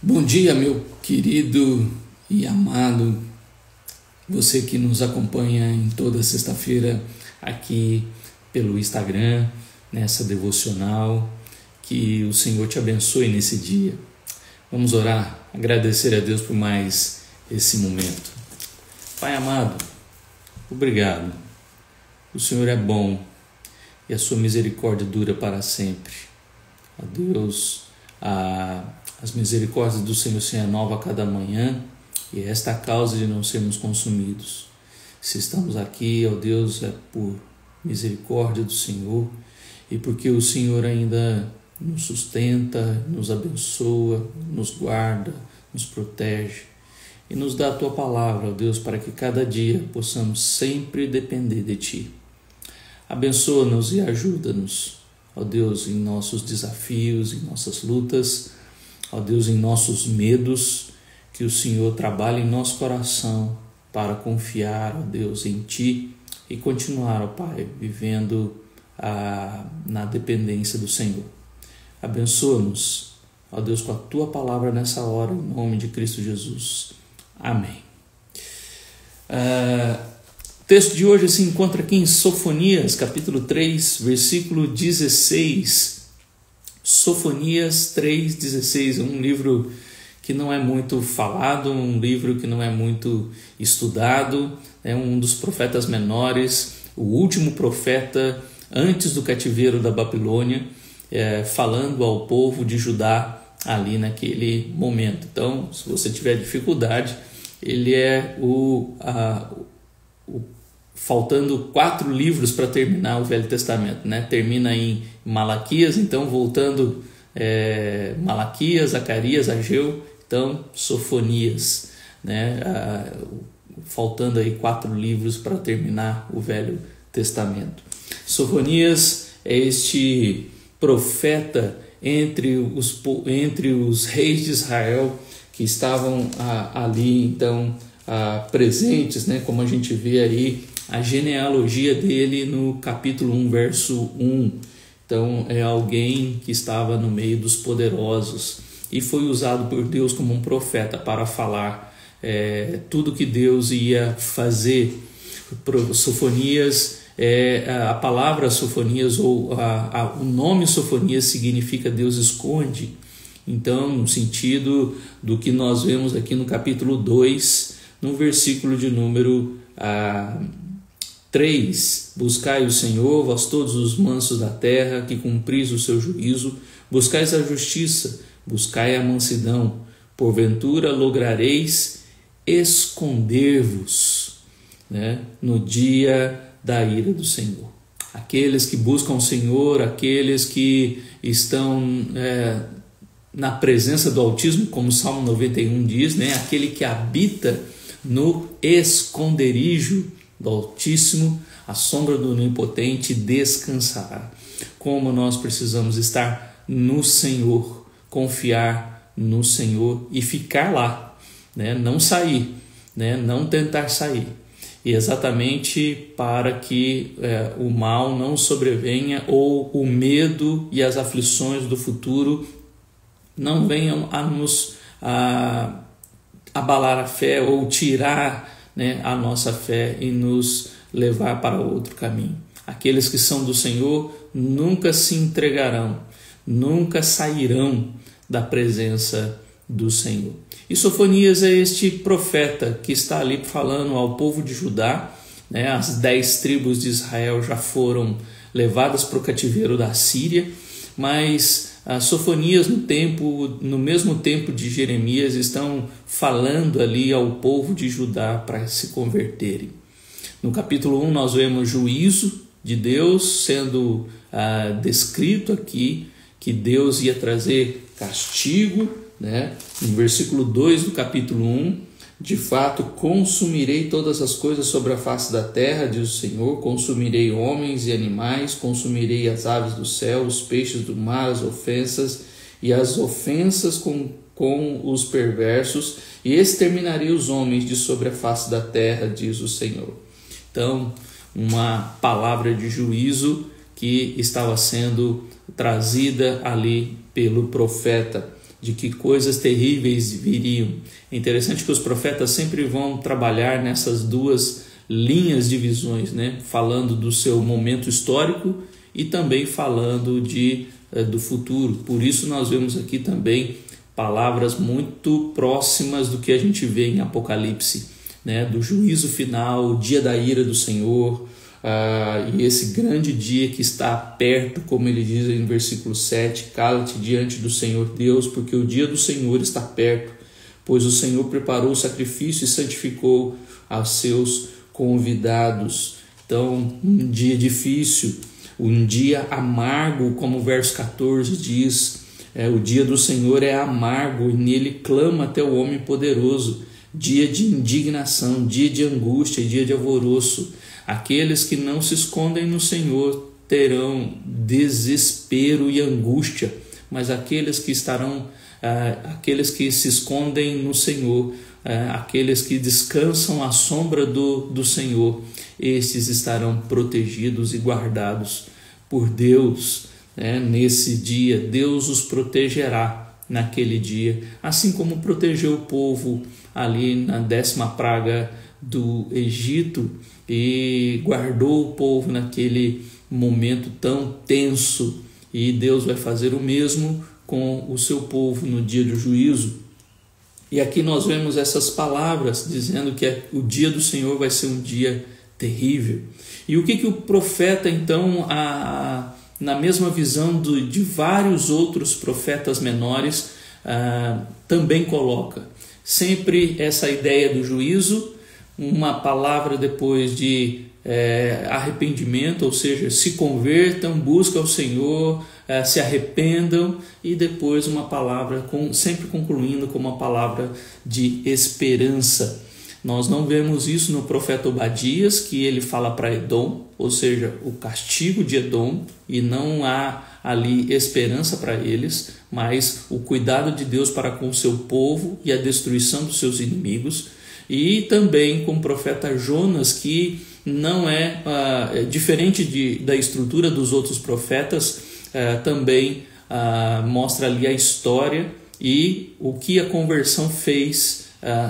Bom dia, meu querido e amado, você que nos acompanha em toda sexta-feira aqui pelo Instagram, nessa devocional, que o Senhor te abençoe nesse dia. Vamos orar, agradecer a Deus por mais esse momento. Pai amado, obrigado. O Senhor é bom e a sua misericórdia dura para sempre. Ó Deus, as misericórdias do Senhor se renovam a cada manhã e esta é a causa de não sermos consumidos. Se estamos aqui, ó Deus, é por misericórdia do Senhor e porque o Senhor ainda nos sustenta, nos abençoa, nos guarda, nos protege e nos dá a Tua palavra, ó Deus, para que cada dia possamos sempre depender de Ti. Abençoa-nos e ajuda-nos, ó Deus, em nossos desafios, em nossas lutas, ó Deus, em nossos medos, que o Senhor trabalhe em nosso coração para confiar, ó Deus, em Ti e continuar, ó Pai, vivendo na dependência do Senhor. Abençoa-nos, ó Deus, com a Tua palavra nessa hora, em nome de Cristo Jesus. Amém. O texto de hoje se encontra aqui em Sofonias, capítulo 3, versículo 16. Sofonias 3,16 é um livro que não é muito falado, um livro que não é muito estudado, é um dos profetas menores, o último profeta antes do cativeiro da Babilônia, falando ao povo de Judá ali naquele momento. Então, se você tiver dificuldade, ele é faltando 4 livros para terminar o Velho Testamento, né? Termina em Malaquias, então voltando Malaquias, Zacarias, Ageu, então Sofonias, né? Faltando aí 4 livros para terminar o Velho Testamento. Sofonias é este profeta entre os reis de Israel que estavam ali então presentes, né? Como a gente vê aí a genealogia dele no capítulo 1, verso 1. Então é alguém que estava no meio dos poderosos e foi usado por Deus como um profeta para falar tudo que Deus ia fazer. Sofonias, a palavra Sofonias ou o nome Sofonias significa Deus esconde. Então, no sentido do que nós vemos aqui no capítulo 2, no versículo de número 3, buscai o Senhor, vós todos os mansos da terra, que cumpris o seu juízo, buscais a justiça, buscai a mansidão, porventura lograreis esconder-vos, né, no dia da ira do Senhor. Aqueles que buscam o Senhor, aqueles que estão na presença do Altíssimo, como o Salmo 91 diz, né, aquele que habita no esconderijo do Altíssimo, a sombra do Onipotente descansará. Como nós precisamos estar no Senhor, confiar no Senhor e ficar lá, né? Não sair, né? Não tentar sair. E exatamente para que o mal não sobrevenha ou o medo e as aflições do futuro não venham a nos abalar a fé ou tirar, né, a nossa fé e nos levar para outro caminho. Aqueles que são do Senhor nunca se entregarão, nunca sairão da presença do Senhor. E Sofonias é este profeta que está ali falando ao povo de Judá, né? As 10 tribos de Israel já foram levadas para o cativeiro da Síria, mas Sofonias no mesmo tempo de Jeremias estão falando ali ao povo de Judá para se converterem. No capítulo 1 nós vemos juízo de Deus sendo descrito aqui, que Deus ia trazer castigo, né? No versículo 2 do capítulo 1, de fato consumirei todas as coisas sobre a face da terra, diz o Senhor, consumirei homens e animais, consumirei as aves do céu, os peixes do mar, as ofensas com os perversos, e exterminarei os homens de sobre a face da terra, diz o Senhor. Então, uma palavra de juízo que estava sendo trazida ali pelo profeta de que coisas terríveis viriam. É interessante que os profetas sempre vão trabalhar nessas duas linhas de visões, né? Falando do seu momento histórico e também falando do futuro. Por isso nós vemos aqui também palavras muito próximas do que a gente vê em Apocalipse, né? Do juízo final, o dia da ira do Senhor, e esse grande dia que está perto, como ele diz em versículo 7, cala-te diante do Senhor Deus, porque o dia do Senhor está perto, pois o Senhor preparou o sacrifício e santificou aos seus convidados. Então, um dia difícil, um dia amargo, como o verso 14 diz, o dia do Senhor é amargo e nele clama até o homem poderoso, dia de indignação, dia de angústia, dia de alvoroço. Aqueles que não se escondem no Senhor terão desespero e angústia, mas aqueles que se escondem no Senhor, aqueles que descansam à sombra do Senhor, estes estarão protegidos e guardados por Deus. Nesse dia, Deus os protegerá naquele dia, assim como protegeu o povo ali na 10ª praga do Egito e guardou o povo naquele momento tão tenso, e Deus vai fazer o mesmo com o seu povo no dia do juízo. E aqui nós vemos essas palavras dizendo que o dia do Senhor vai ser um dia terrível. E o que o profeta então, na mesma visão de vários outros profetas menores, também coloca? Sempre essa ideia do juízo, uma palavra depois de arrependimento, ou seja, se convertam, buscam o Senhor, se arrependam, e depois uma palavra, sempre concluindo com uma palavra de esperança. Nós não vemos isso no profeta Obadias, que ele fala para Edom, ou seja, o castigo de Edom, e não há ali esperança para eles, mas o cuidado de Deus para com o seu povo e a destruição dos seus inimigos. E também com o profeta Jonas, que não é diferente da estrutura dos outros profetas, também mostra ali a história e o que a conversão fez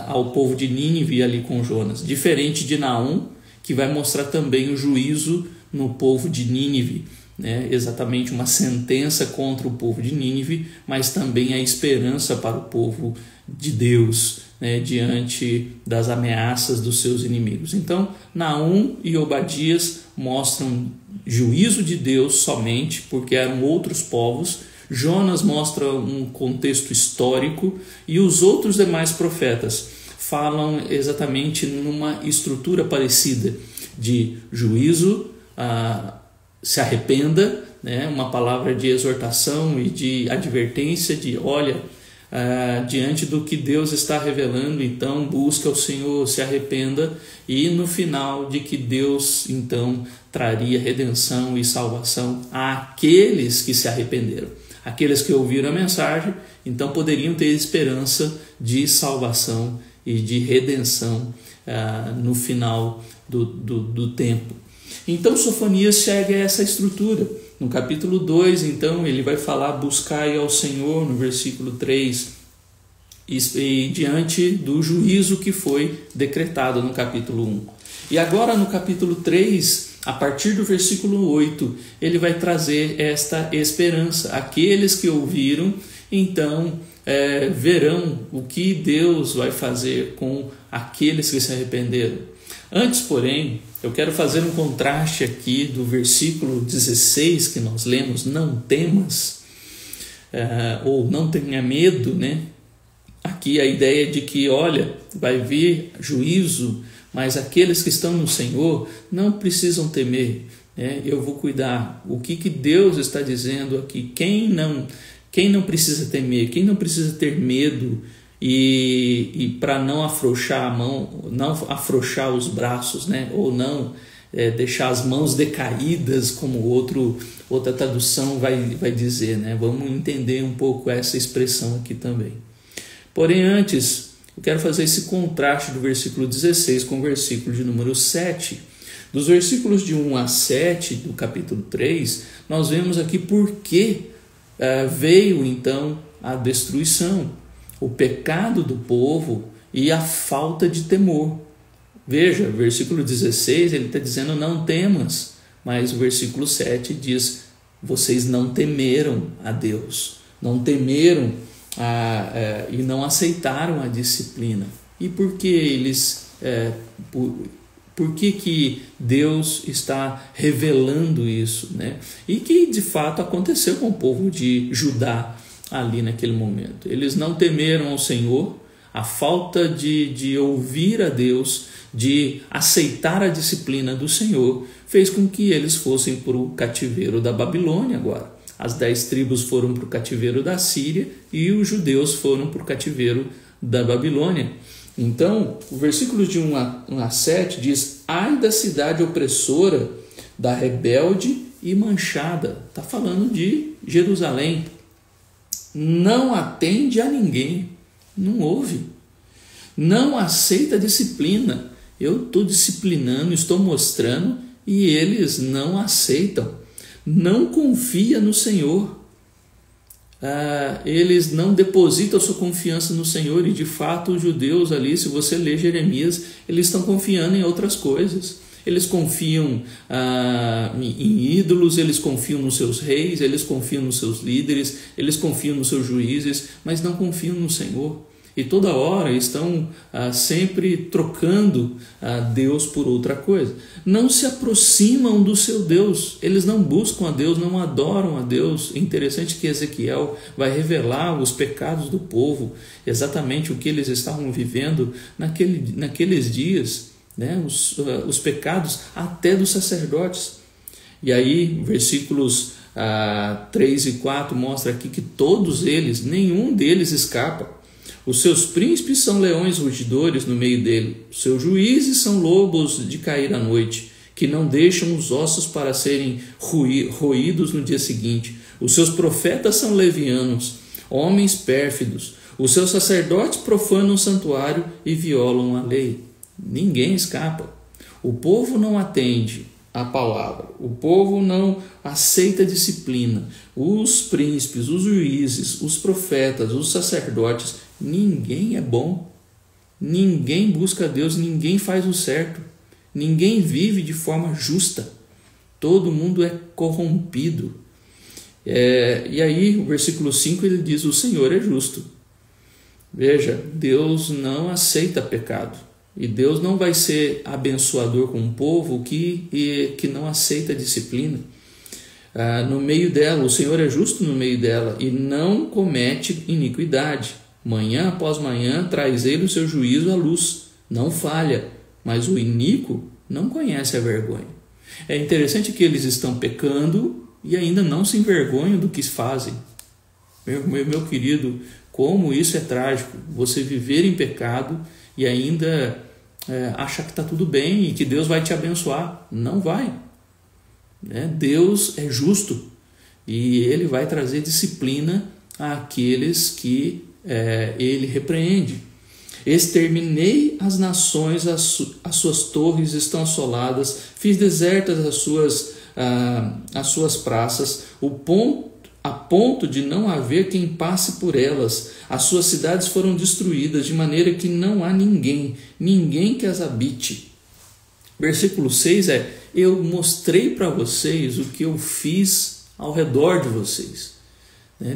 ao povo de Nínive ali com Jonas. Diferente de Naum, que vai mostrar também o juízo no povo de Nínive, né? Exatamente uma sentença contra o povo de Nínive, mas também a esperança para o povo de Deus, né? Diante das ameaças dos seus inimigos. Então, Naum e Obadias mostram juízo de Deus somente, porque eram outros povos. Jonas mostra um contexto histórico, e os outros demais profetas falam exatamente numa estrutura parecida de juízo, se arrependa, né? Uma palavra de exortação e de advertência de olha, diante do que Deus está revelando, então busca o Senhor, se arrependa, e no final de que Deus então traria redenção e salvação àqueles que se arrependeram. Aqueles que ouviram a mensagem, então poderiam ter esperança de salvação e de redenção no final do tempo. Então Sofonias segue essa estrutura. No capítulo 2, então, ele vai falar: buscai ao Senhor, no versículo 3, e diante do juízo que foi decretado no capítulo 1. E agora no capítulo 3, a partir do versículo 8, ele vai trazer esta esperança. Aqueles que ouviram, então, verão o que Deus vai fazer com aqueles que se arrependeram. Antes, porém, eu quero fazer um contraste aqui do versículo 16 que nós lemos: não temas, ou não tenha medo, né? Aqui a ideia de que, olha, vai vir juízo, mas aqueles que estão no Senhor não precisam temer, né? Eu vou cuidar. O que Deus está dizendo aqui? Quem não precisa temer, quem não precisa ter medo, e para não afrouxar a mão, não afrouxar os braços, né? Ou não deixar as mãos decaídas, como outra tradução vai dizer, né? Vamos entender um pouco essa expressão aqui também. Porém, antes, eu quero fazer esse contraste do versículo 16 com o versículo de número 7. Dos versículos de 1 a 7 do capítulo 3, nós vemos aqui por que veio então a destruição, o pecado do povo e a falta de temor. Veja, versículo 16, ele está dizendo não temas, mas o versículo 7 diz, vocês não temeram a Deus, não temeram e não aceitaram a disciplina. E por que eles... Por que Deus está revelando isso, né? E que de fato aconteceu com o povo de Judá ali naquele momento. Eles não temeram ao Senhor, a falta de ouvir a Deus, de aceitar a disciplina do Senhor, fez com que eles fossem para o cativeiro da Babilônia agora. As 10 tribos foram para o cativeiro da Síria e os judeus foram para o cativeiro da Babilônia. Então, o versículo de 1 a 7 diz, ai da cidade opressora, da rebelde e manchada. Está falando de Jerusalém. Não atende a ninguém, não ouve. Não aceita disciplina. Eu estou disciplinando, estou mostrando e eles não aceitam. Não confia no Senhor. Eles não depositam sua confiança no Senhor e de fato os judeus ali, se você ler Jeremias, eles estão confiando em outras coisas. Eles confiam em ídolos, eles confiam nos seus reis, eles confiam nos seus líderes, eles confiam nos seus juízes, mas não confiam no Senhor. E toda hora estão sempre trocando Deus por outra coisa. Não se aproximam do seu Deus, eles não buscam a Deus, não adoram a Deus. É interessante que Ezequiel vai revelar os pecados do povo, exatamente o que eles estavam vivendo naqueles dias, né? Os pecados até dos sacerdotes. E aí, versículos 3 e 4 mostra aqui que todos eles, nenhum deles escapa. Os seus príncipes são leões rugidores no meio dele. Os seus juízes são lobos de cair à noite, que não deixam os ossos para serem roídos no dia seguinte. Os seus profetas são levianos, homens pérfidos. Os seus sacerdotes profanam o santuário e violam a lei. Ninguém escapa. O povo não atende a palavra. O povo não aceita a disciplina. Os príncipes, os juízes, os profetas, os sacerdotes, ninguém é bom. Ninguém busca Deus, ninguém faz o certo. Ninguém vive de forma justa. Todo mundo é corrompido. E aí, o versículo 5, ele diz, o Senhor é justo. Veja, Deus não aceita pecado. E Deus não vai ser abençoador com um povo que não aceita a disciplina. No meio dela, o Senhor é justo no meio dela e não comete iniquidade. Manhã após manhã traz ele o seu juízo à luz. Não falha, mas o iníquo não conhece a vergonha. É interessante que eles estão pecando e ainda não se envergonham do que fazem. Meu querido, como isso é trágico. Você viver em pecado e ainda achar que está tudo bem e que Deus vai te abençoar. Não vai. Deus é justo e Ele vai trazer disciplina àqueles que Ele repreende. Exterminei as nações, as suas torres estão assoladas, fiz desertas as suas praças, a ponto de não haver quem passe por elas. As suas cidades foram destruídas, de maneira que não há ninguém que as habite. Versículo 6 eu mostrei para vocês o que eu fiz ao redor de vocês.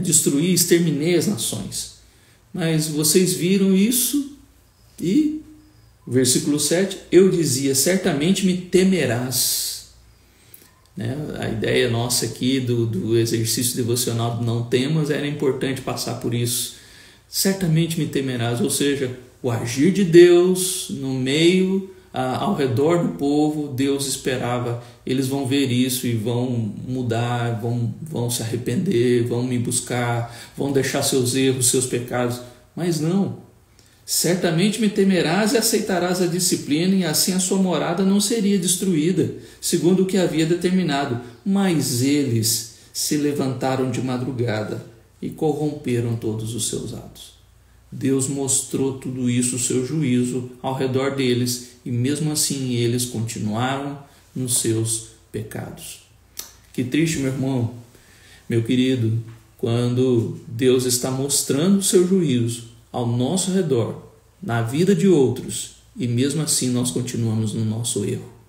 Destruí, exterminei as nações. Mas vocês viram isso e, versículo 7, eu dizia, certamente me temerás. A ideia nossa aqui do exercício devocional do não temas era importante passar por isso. Certamente me temerás, ou seja, o agir de Deus no meio, ao redor do povo, Deus esperava, eles vão ver isso e vão mudar, vão se arrepender, vão me buscar, vão deixar seus erros, seus pecados, mas não. Certamente me temerás e aceitarás a disciplina, e assim a sua morada não seria destruída, segundo o que havia determinado. Mas eles se levantaram de madrugada e corromperam todos os seus atos. Deus mostrou tudo isso, o seu juízo, ao redor deles, e mesmo assim eles continuaram nos seus pecados. Que triste, meu irmão, meu querido, quando Deus está mostrando o seu juízo ao nosso redor, na vida de outros, e mesmo assim nós continuamos no nosso erro.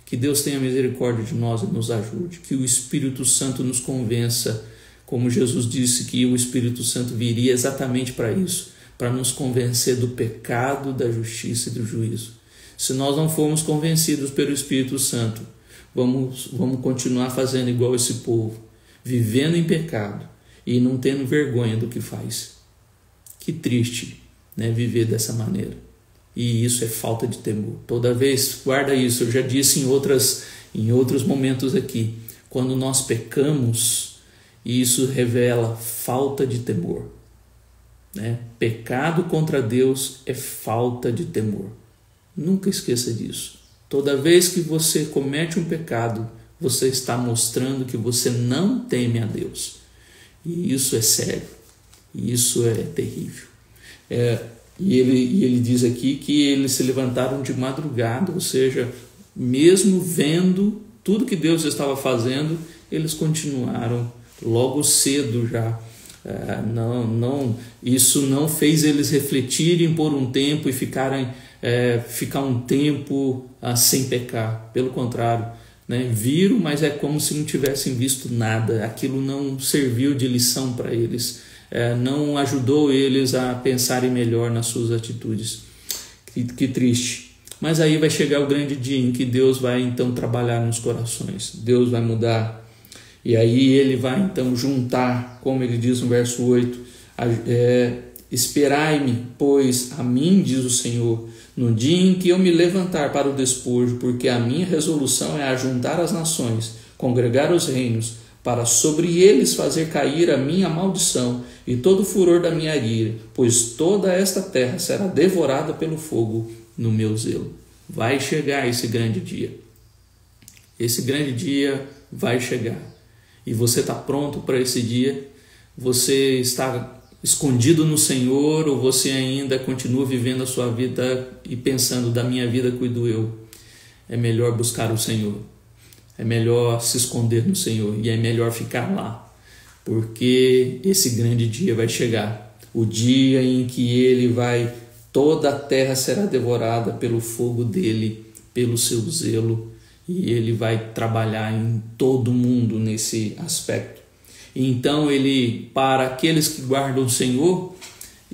Que Deus tenha misericórdia de nós e nos ajude, que o Espírito Santo nos convença, como Jesus disse que o Espírito Santo viria exatamente para isso, para nos convencer do pecado, da justiça e do juízo. Se nós não formos convencidos pelo Espírito Santo, vamos continuar fazendo igual esse povo, vivendo em pecado e não tendo vergonha do que faz. Que triste, né, viver dessa maneira. E isso é falta de temor. Toda vez, guarda isso, eu já disse em outros momentos aqui, quando nós pecamos, isso revela falta de temor. Né? Pecado contra Deus é falta de temor. Nunca esqueça disso. Toda vez que você comete um pecado, você está mostrando que você não teme a Deus. E isso é sério. E isso é terrível. E ele diz aqui que eles se levantaram de madrugada, ou seja, mesmo vendo tudo que Deus estava fazendo, eles continuaram logo cedo já. Isso não fez eles refletirem por um tempo e ficar um tempo sem pecar. Pelo contrário, né? Viram, mas é como se não tivessem visto nada. Aquilo não serviu de lição para eles. Não ajudou eles a pensarem melhor nas suas atitudes. Que triste. Mas aí vai chegar o grande dia em que Deus vai então trabalhar nos corações. Deus vai mudar. E aí ele vai então juntar, como ele diz no verso 8, esperai-me, pois a mim, diz o Senhor, no dia em que eu me levantar para o despojo, porque a minha resolução é ajuntar as nações, congregar os reinos, para sobre eles fazer cair a minha maldição e todo o furor da minha ira, pois toda esta terra será devorada pelo fogo no meu zelo. Vai chegar esse grande dia. Esse grande dia vai chegar. E você está pronto para esse dia? Você está escondido no Senhor ou você ainda continua vivendo a sua vida e pensando, da minha vida cuido eu? É melhor buscar o Senhor. É melhor se esconder no Senhor e é melhor ficar lá, porque esse grande dia vai chegar, o dia em que toda a terra será devorada pelo fogo dele, pelo seu zelo, e ele vai trabalhar em todo mundo nesse aspecto. Então para aqueles que guardam o Senhor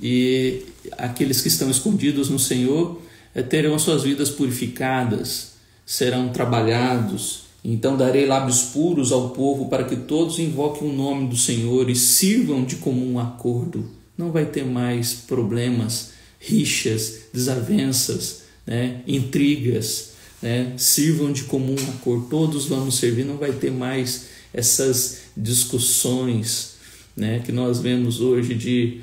e aqueles que estão escondidos no Senhor, terão suas vidas purificadas, serão trabalhados. Então darei lábios puros ao povo para que todos invoquem o nome do Senhor e sirvam de comum acordo. Não vai ter mais problemas, rixas, desavenças, né? Intrigas, né? Sirvam de comum acordo. Todos vamos servir, não vai ter mais essas discussões, né? Que nós vemos hoje de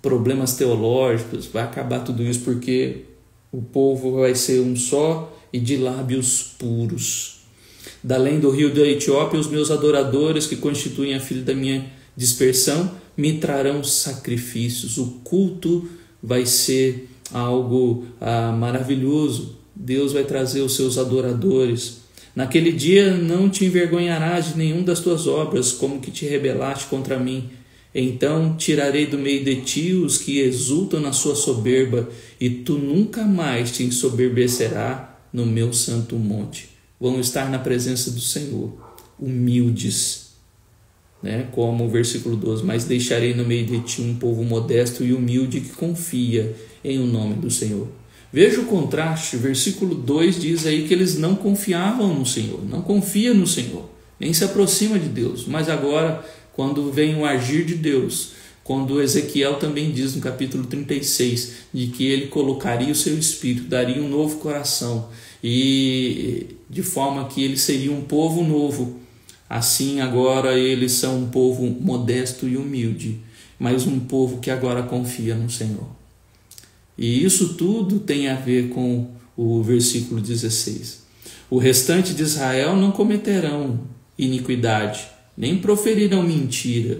problemas teológicos. Vai acabar tudo isso porque o povo vai ser um só e de lábios puros. Da além do rio da Etiópia, os meus adoradores, que constituem a filha da minha dispersão, me trarão sacrifícios. O culto vai ser algo maravilhoso. Deus vai trazer os seus adoradores. Naquele dia não te envergonharás de nenhum das tuas obras, como que te rebelaste contra mim. Então tirarei do meio de ti os que exultam na sua soberba, e tu nunca mais te ensoberbecerás no meu santo monte. Vão estar na presença do Senhor, humildes, né? Como o versículo 12, mas deixarei no meio de ti um povo modesto e humilde que confia em o nome do Senhor. Veja o contraste, versículo 2 diz aí que eles não confiavam no Senhor, não confia no Senhor, nem se aproxima de Deus, mas agora, quando vem o agir de Deus, quando Ezequiel também diz no capítulo 36, de que ele colocaria o seu espírito, daria um novo coração, e de forma que eles seriam um povo novo. Assim agora eles são um povo modesto e humilde, mas um povo que agora confia no Senhor. E isso tudo tem a ver com o versículo 16. O restante de Israel não cometerão iniquidade, nem proferirão mentira,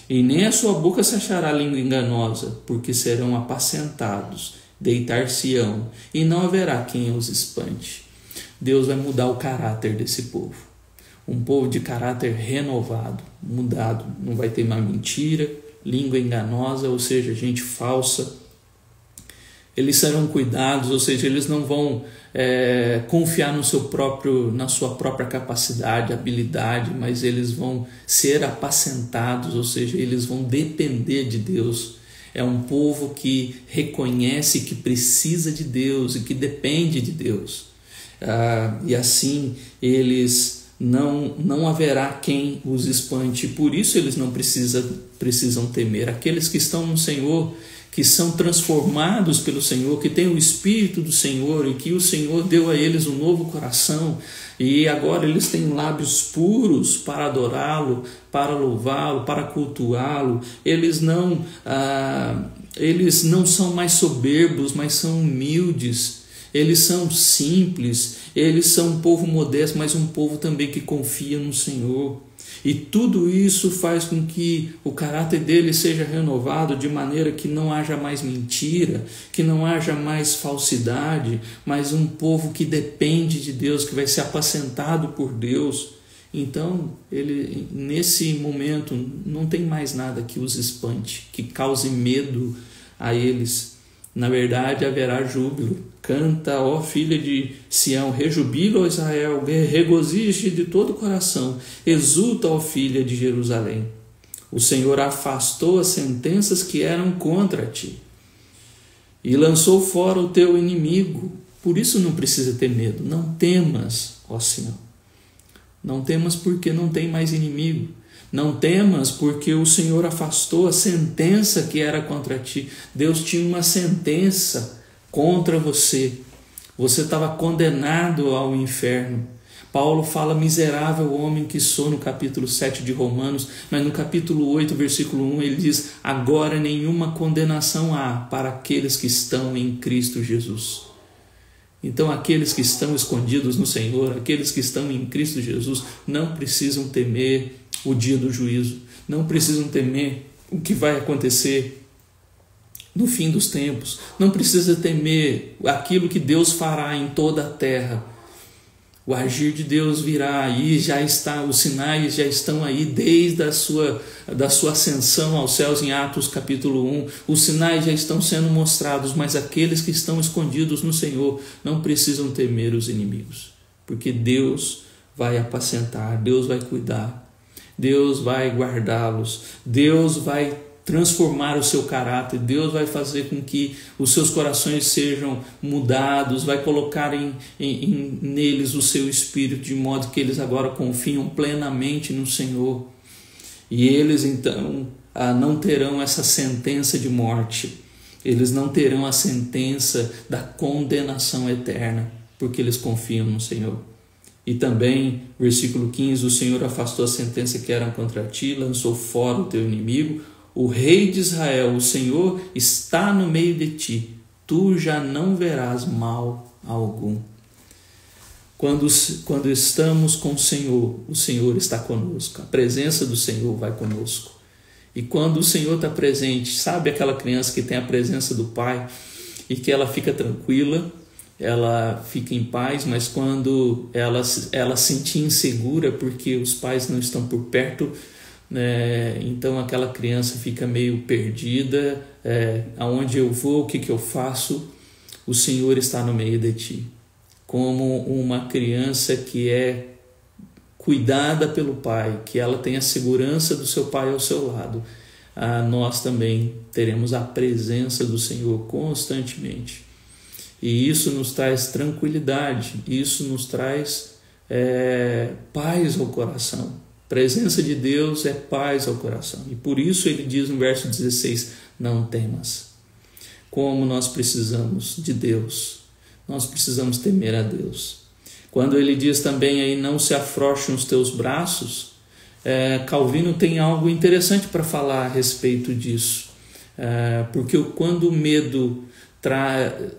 e nem a sua boca se achará língua enganosa, porque serão apacentados, deitar-se-ão, e não haverá quem os espante. Deus vai mudar o caráter desse povo. um povo de caráter renovado, mudado. Não vai ter mais mentira, língua enganosa, ou seja, gente falsa. Eles serão cuidados, ou seja, eles não vão confiar na sua própria capacidade, habilidade, mas eles vão ser apacentados, ou seja, eles vão depender de Deus. É um povo que reconhece que precisa de Deus e que depende de Deus. E assim eles não haverá quem os espante, por isso eles não precisam temer. Aqueles que estão no Senhor, que são transformados pelo Senhor, que têm o Espírito do Senhor e que o Senhor deu a eles um novo coração e agora eles têm lábios puros para adorá-lo, para louvá-lo, para cultuá-lo. Eles não são mais soberbos, mas são humildes. Eles são simples, eles são um povo modesto, mas um povo também que confia no Senhor. E tudo isso faz com que o caráter deles seja renovado de maneira que não haja mais mentira, que não haja mais falsidade, mas um povo que depende de Deus, que vai ser apacentado por Deus. Então, nesse momento, não tem mais nada que os espante, que cause medo a eles. Na verdade, haverá júbilo. Canta, ó filha de Sião, rejubila, ó Israel, regozije de todo o coração, exulta, ó filha de Jerusalém. O Senhor afastou as sentenças que eram contra ti e lançou fora o teu inimigo. Por isso não precisa ter medo. Não temas, ó Sião. Não temas porque não tem mais inimigo. Não temas porque o Senhor afastou a sentença que era contra ti. Deus tinha uma sentença contra você. Você estava condenado ao inferno. Paulo fala miserável homem que sou no capítulo 7 de Romanos, mas no capítulo 8, versículo 1, ele diz: agora nenhuma condenação há para aqueles que estão em Cristo Jesus. Então aqueles que estão escondidos no Senhor, aqueles que estão em Cristo Jesus, não precisam temer o dia do juízo, não precisam temer o que vai acontecer no fim dos tempos, não precisa temer aquilo que Deus fará em toda a terra. O agir de Deus virá e já está, os sinais já estão aí desde a sua ascensão aos céus em Atos capítulo 1. Os sinais já estão sendo mostrados, mas aqueles que estão escondidos no Senhor não precisam temer os inimigos, porque Deus vai apacentar, Deus vai cuidar, Deus vai guardá-los, Deus vai transformar o seu caráter, Deus vai fazer com que os seus corações sejam mudados, vai colocar neles o seu espírito, de modo que eles agora confiam plenamente no Senhor. E eles então não terão essa sentença de morte, eles não terão a sentença da condenação eterna, porque eles confiam no Senhor. E também, versículo 15, o Senhor afastou a sentença que era contra ti, lançou fora o teu inimigo. O Rei de Israel, o Senhor, está no meio de ti, tu já não verás mal algum. Quando estamos com o Senhor está conosco, a presença do Senhor vai conosco. E quando o Senhor está presente, sabe aquela criança que tem a presença do Pai e que ela fica tranquila, ela fica em paz, mas quando ela se sentir insegura porque os pais não estão por perto, então aquela criança fica meio perdida, aonde eu vou, o que eu faço? O Senhor está no meio de ti, como uma criança que é cuidada pelo Pai, que ela tem a segurança do seu Pai ao seu lado. Nós também teremos a presença do Senhor constantemente, e isso nos traz tranquilidade, isso nos traz paz ao coração. A presença de Deus é paz ao coração. E por isso ele diz no verso 16, não temas. Como nós precisamos de Deus. Nós precisamos temer a Deus. Quando ele diz também aí, não se afrouxem os teus braços, Calvino tem algo interessante para falar a respeito disso. Porque quando o medo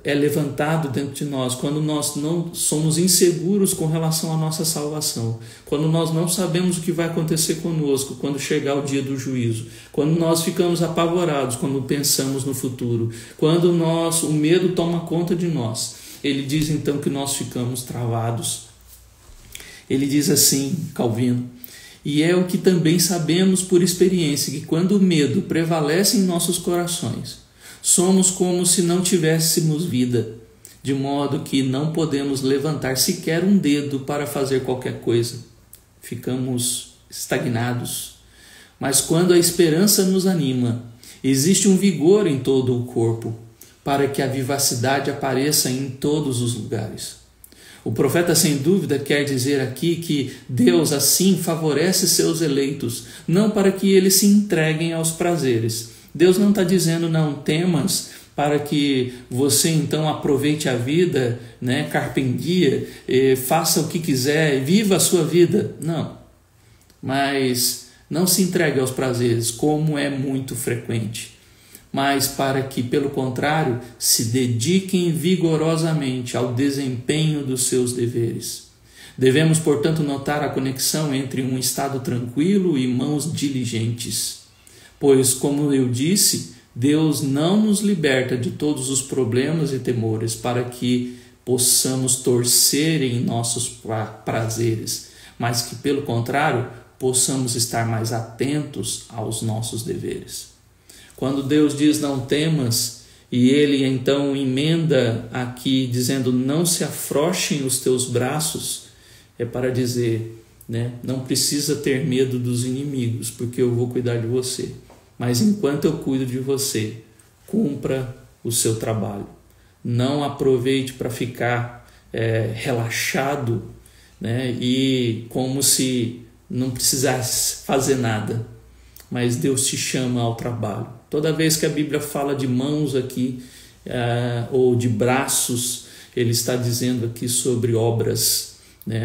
é levantado dentro de nós, quando nós não somos inseguros com relação à nossa salvação, quando nós não sabemos o que vai acontecer conosco quando chegar o dia do juízo, quando nós ficamos apavorados quando pensamos no futuro, quando o medo toma conta de nós, ele diz então que nós ficamos travados. Ele diz assim, Calvino: e é o que também sabemos por experiência, que quando o medo prevalece em nossos corações, somos como se não tivéssemos vida, de modo que não podemos levantar sequer um dedo para fazer qualquer coisa. Ficamos estagnados. Mas quando a esperança nos anima, existe um vigor em todo o corpo, para que a vivacidade apareça em todos os lugares. O profeta, sem dúvida, quer dizer aqui que Deus assim favorece seus eleitos, não para que eles se entreguem aos prazeres. Deus não está dizendo não temas para que você então aproveite a vida, carpe diem, faça o que quiser, viva a sua vida. Não, mas não se entregue aos prazeres, como é muito frequente, mas para que, pelo contrário, se dediquem vigorosamente ao desempenho dos seus deveres. Devemos, portanto, notar a conexão entre um estado tranquilo e mãos diligentes, pois, como eu disse, Deus não nos liberta de todos os problemas e temores para que possamos torcer em nossos prazeres, mas que, pelo contrário, possamos estar mais atentos aos nossos deveres. Quando Deus diz não temas, e Ele então emenda aqui dizendo não se afrouxem os teus braços, é para dizer, não precisa ter medo dos inimigos, porque eu vou cuidar de você. Mas enquanto eu cuido de você, cumpra o seu trabalho. Não aproveite para ficar relaxado, e como se não precisasse fazer nada. Mas Deus te chama ao trabalho. Toda vez que a Bíblia fala de mãos aqui, ou de braços, ele está dizendo aqui sobre obras.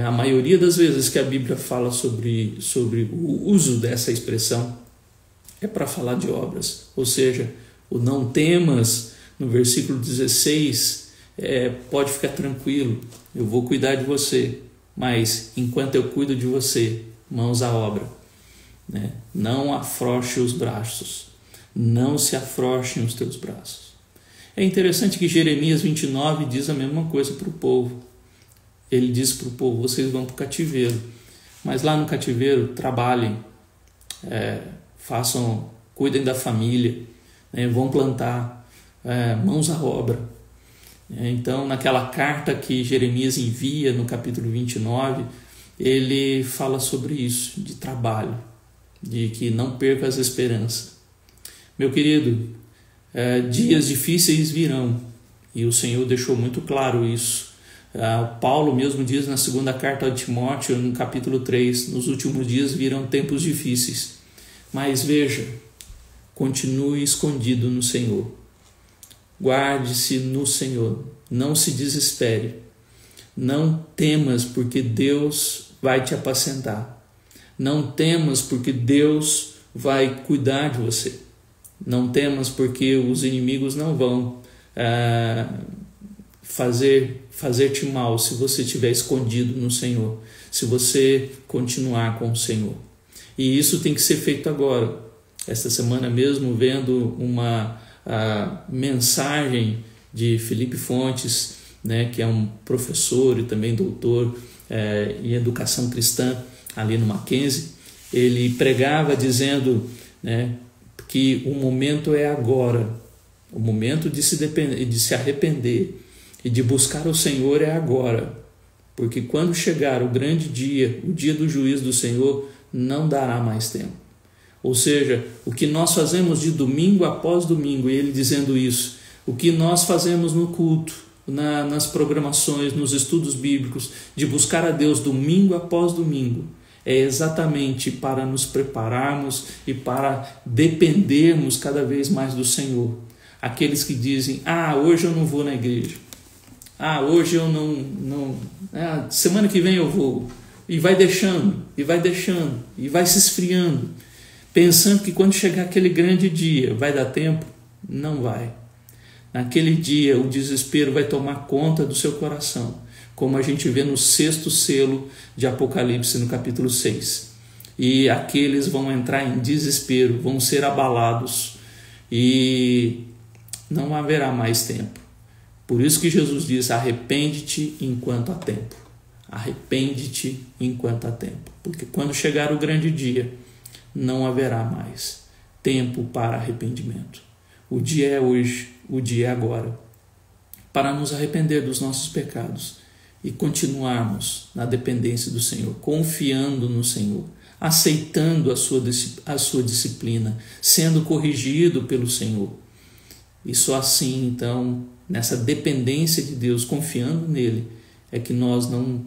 A maioria das vezes que a Bíblia fala sobre o uso dessa expressão, é para falar de obras. Ou seja, o não temas, no versículo 16, pode ficar tranquilo, eu vou cuidar de você, mas enquanto eu cuido de você, mãos à obra. Não afrouxe os braços, não se afrouxem os teus braços. É interessante que Jeremias 29 diz a mesma coisa para o povo. Ele diz para o povo: vocês vão para o cativeiro, mas lá no cativeiro trabalhem, cuidem da família, vão plantar, mãos à obra. Então, naquela carta que Jeremias envia no capítulo 29, ele fala sobre isso, de trabalho, de que não perca as esperanças. Meu querido, dias difíceis virão, e o Senhor deixou muito claro isso. Paulo mesmo diz na segunda carta a Timóteo, no capítulo 3, nos últimos dias virão tempos difíceis, mas veja, continue escondido no Senhor, guarde-se no Senhor, não se desespere, não temas, porque Deus vai te apacentar, não temas, porque Deus vai cuidar de você, não temas, porque os inimigos não vão fazer-te mal se você estiver escondido no Senhor, se você continuar com o Senhor. E isso tem que ser feito agora. Esta semana mesmo, vendo uma mensagem de Felipe Fontes, que é um professor e também doutor em educação cristã ali no Mackenzie, ele pregava dizendo que o momento é agora, o momento de se arrepender e de buscar o Senhor é agora, porque quando chegar o grande dia, o dia do juízo do Senhor, não dará mais tempo. Ou seja, o que nós fazemos de domingo após domingo, e ele dizendo isso, o que nós fazemos no culto, nas programações, nos estudos bíblicos, de buscar a Deus domingo após domingo, é exatamente para nos prepararmos e para dependermos cada vez mais do Senhor. Aqueles que dizem, hoje eu não vou na igreja, hoje eu não semana que vem eu vou, e vai deixando, e vai se esfriando, pensando que quando chegar aquele grande dia vai dar tempo. Não vai. Naquele dia o desespero vai tomar conta do seu coração, como a gente vê no 6º selo de Apocalipse, no capítulo 6. E aqueles vão entrar em desespero, vão ser abalados e não haverá mais tempo. Por isso que Jesus diz: arrepende-te enquanto há tempo. Arrepende-te enquanto há tempo, porque quando chegar o grande dia, não haverá mais tempo para arrependimento. O dia é hoje, o dia é agora, para nos arrepender dos nossos pecados e continuarmos na dependência do Senhor, confiando no Senhor, aceitando a sua disciplina, sendo corrigido pelo Senhor. E só assim, então, nessa dependência de Deus, confiando nele, é que nós não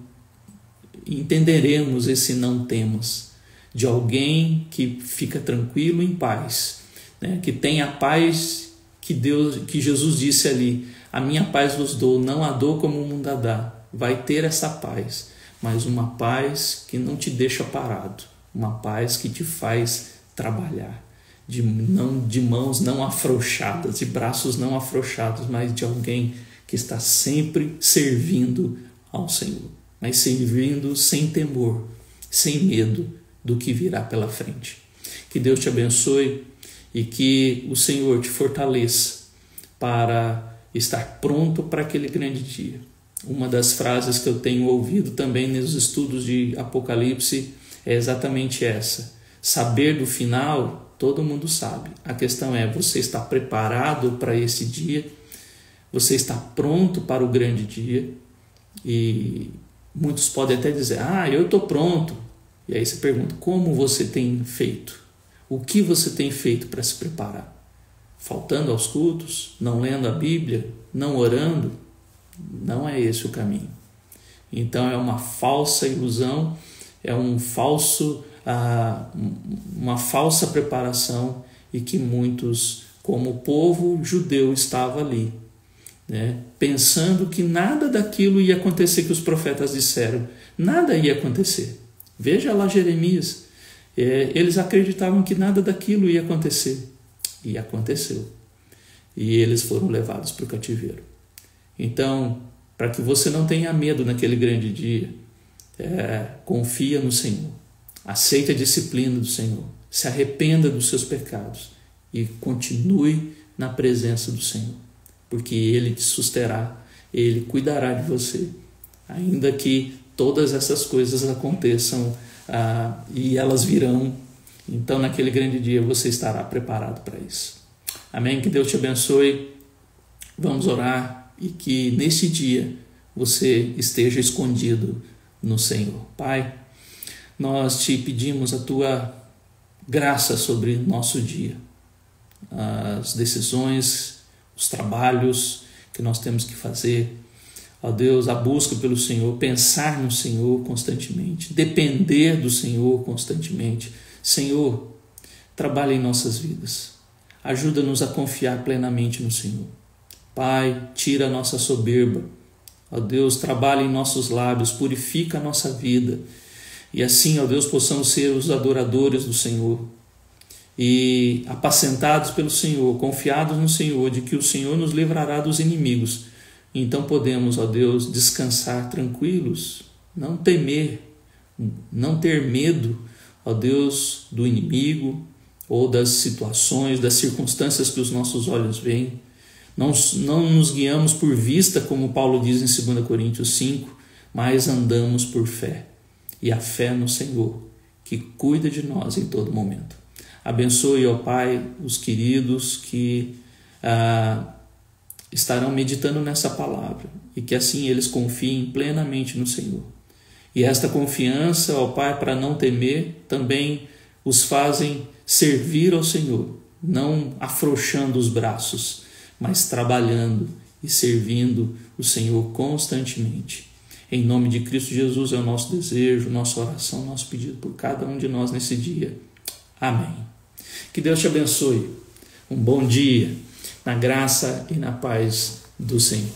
entenderemos esse não temas, de alguém que fica tranquilo em paz, né? Que tem a paz que Jesus disse ali: a minha paz vos dou, não a dou como o mundo a dá. Vai ter essa paz, mas uma paz que não te deixa parado, uma paz que te faz trabalhar, de mãos não afrouxadas, de braços não afrouxados, mas de alguém que está sempre servindo ao Senhor, mas servindo sem temor, sem medo do que virá pela frente. Que Deus te abençoe e que o Senhor te fortaleça para estar pronto para aquele grande dia. Uma das frases que eu tenho ouvido também nos estudos de Apocalipse é exatamente essa: saber do final, todo mundo sabe. A questão é, você está preparado para esse dia? Você está pronto para o grande dia? E muitos podem até dizer: eu estou pronto. E aí você pergunta: como você tem feito? O que você tem feito para se preparar? Faltando aos cultos? Não lendo a Bíblia? Não orando? Não é esse o caminho. Então é uma falsa ilusão, é uma falsa preparação, e que muitos, como o povo judeu, estava ali, né, pensando que nada daquilo ia acontecer que os profetas disseram. Nada ia acontecer. Veja lá Jeremias. Eles acreditavam que nada daquilo ia acontecer. E aconteceu. E eles foram levados para o cativeiro. Então, para que você não tenha medo naquele grande dia, confia no Senhor. Aceite a disciplina do Senhor. Se arrependa dos seus pecados e continue na presença do Senhor, porque Ele te susterá, Ele cuidará de você, ainda que todas essas coisas aconteçam e elas virão. Então, naquele grande dia, você estará preparado para isso. Amém? Que Deus te abençoe. Vamos orar. E que nesse dia você esteja escondido no Senhor. Pai, nós te pedimos a tua graça sobre nosso dia, as decisões, os trabalhos que nós temos que fazer. Ó Deus, a busca pelo Senhor, pensar no Senhor constantemente, depender do Senhor constantemente. Senhor, trabalha em nossas vidas. Ajuda-nos a confiar plenamente no Senhor. Pai, tira a nossa soberba. Ó Deus, trabalha em nossos lábios, purifica a nossa vida. E assim, ó Deus, possamos ser os adoradores do Senhor. E apacentados pelo Senhor, confiados no Senhor, de que o Senhor nos livrará dos inimigos. Então podemos, ó Deus, descansar tranquilos, não temer, não ter medo, ó Deus, do inimigo ou das situações, das circunstâncias que os nossos olhos veem. Não nos guiamos por vista, como Paulo diz em 2 Coríntios 5, mas andamos por fé. E a fé no Senhor, que cuida de nós em todo momento. Abençoe, ó Pai, os queridos que estarão meditando nessa palavra, e que assim eles confiem plenamente no Senhor. E esta confiança, ó Pai, para não temer, também os fazem servir ao Senhor, não afrouxando os braços, mas trabalhando e servindo o Senhor constantemente. Em nome de Cristo Jesus é o nosso desejo, nossa oração, nosso pedido por cada um de nós nesse dia. Amém. Que Deus te abençoe. Um bom dia, na graça e na paz do Senhor.